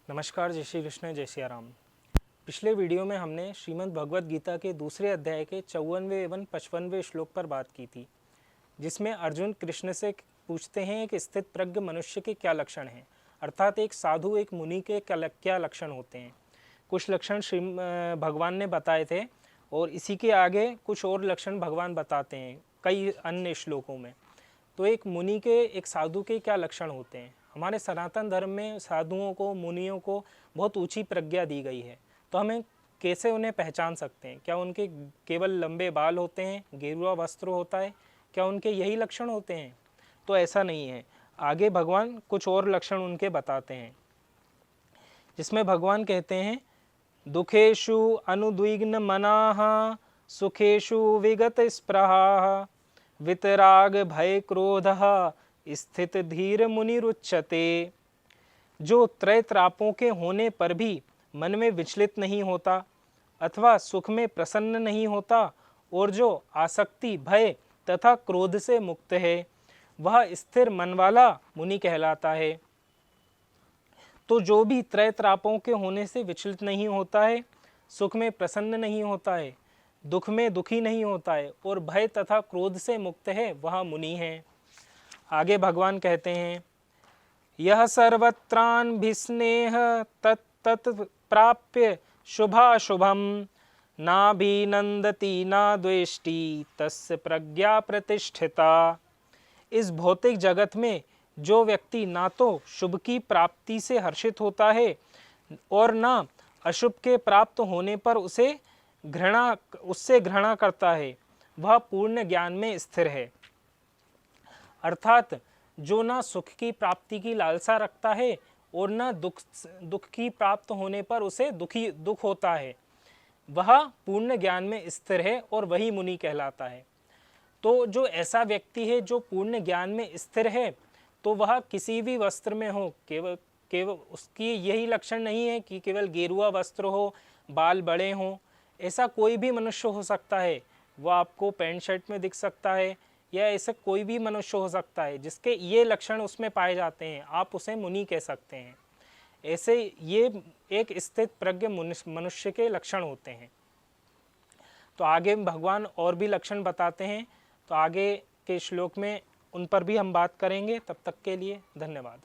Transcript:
नमस्कार, जय श्री कृष्ण, जय सिया राम। पिछले वीडियो में हमने श्रीमद् भगवद गीता के दूसरे अध्याय के 54वें एवं 55वें श्लोक पर बात की थी, जिसमें अर्जुन कृष्ण से पूछते हैं कि स्थित प्रज्ञ मनुष्य के क्या लक्षण हैं, अर्थात एक साधु, एक मुनि के क्या लक्षण होते हैं। कुछ लक्षण भगवान ने बताए थे और इसी के आगे कुछ और लक्षण भगवान बताते हैं कई अन्य श्लोकों में। तो एक मुनि के, एक साधु के क्या लक्षण होते हैं। हमारे सनातन धर्म में साधुओं को, मुनियों को बहुत ऊंची प्रज्ञा दी गई है, तो हमें कैसे उन्हें पहचान सकते हैं? क्या उनके केवल लंबे बाल होते हैं, गेरुआ वस्त्र होता है, क्या उनके यही लक्षण होते हैं? तो ऐसा नहीं है। आगे भगवान कुछ और लक्षण उनके बताते हैं, जिसमें भगवान कहते हैं, दुखेषु अनुद्विग्न मनाः सुखेषु विगत स्पृहाः वितराग भय क्रोधः स्थित धीर मुनिरुच्यते। जो त्रैत्रापों के होने पर भी मन में विचलित नहीं होता अथवा सुख में प्रसन्न नहीं होता और जो आसक्ति, भय तथा क्रोध से मुक्त है, वह स्थिर मन वाला मुनि कहलाता है। तो जो भी त्रैत्रापों के होने से विचलित नहीं होता है, सुख में प्रसन्न नहीं होता है, दुख में दुखी नहीं होता है और भय तथा क्रोध से मुक्त है, वह मुनि है। आगे भगवान कहते हैं, यह सर्वत्रान्भिस्नेह तत्तत् प्राप्य शुभाशुभम नाभिनंदति ना द्वेष्टि तस्य प्रज्ञा प्रतिष्ठिता। इस भौतिक जगत में जो व्यक्ति ना तो शुभ की प्राप्ति से हर्षित होता है और ना अशुभ के प्राप्त होने पर उससे घृणा करता है, वह पूर्ण ज्ञान में स्थिर है। अर्थात जो ना सुख की प्राप्ति की लालसा रखता है और ना दुख की प्राप्त होने पर उसे दुख होता है, वह पूर्ण ज्ञान में स्थिर है और वही मुनि कहलाता है। तो जो ऐसा व्यक्ति है जो पूर्ण ज्ञान में स्थिर है, तो वह किसी भी वस्त्र में हो, केवल उसकी यही लक्षण नहीं है कि केवल गेरुआ वस्त्र हो, बाल बड़े हों। ऐसा कोई भी मनुष्य हो सकता है, वह आपको पैंट शर्ट में दिख सकता है, या ऐसा कोई भी मनुष्य हो सकता है जिसके ये लक्षण उसमें पाए जाते हैं, आप उसे मुनि कह सकते हैं। ऐसे ये एक स्थित प्रज्ञ मनुष्य के लक्षण होते हैं। तो आगे भगवान और भी लक्षण बताते हैं, तो आगे के श्लोक में उन पर भी हम बात करेंगे। तब तक के लिए धन्यवाद।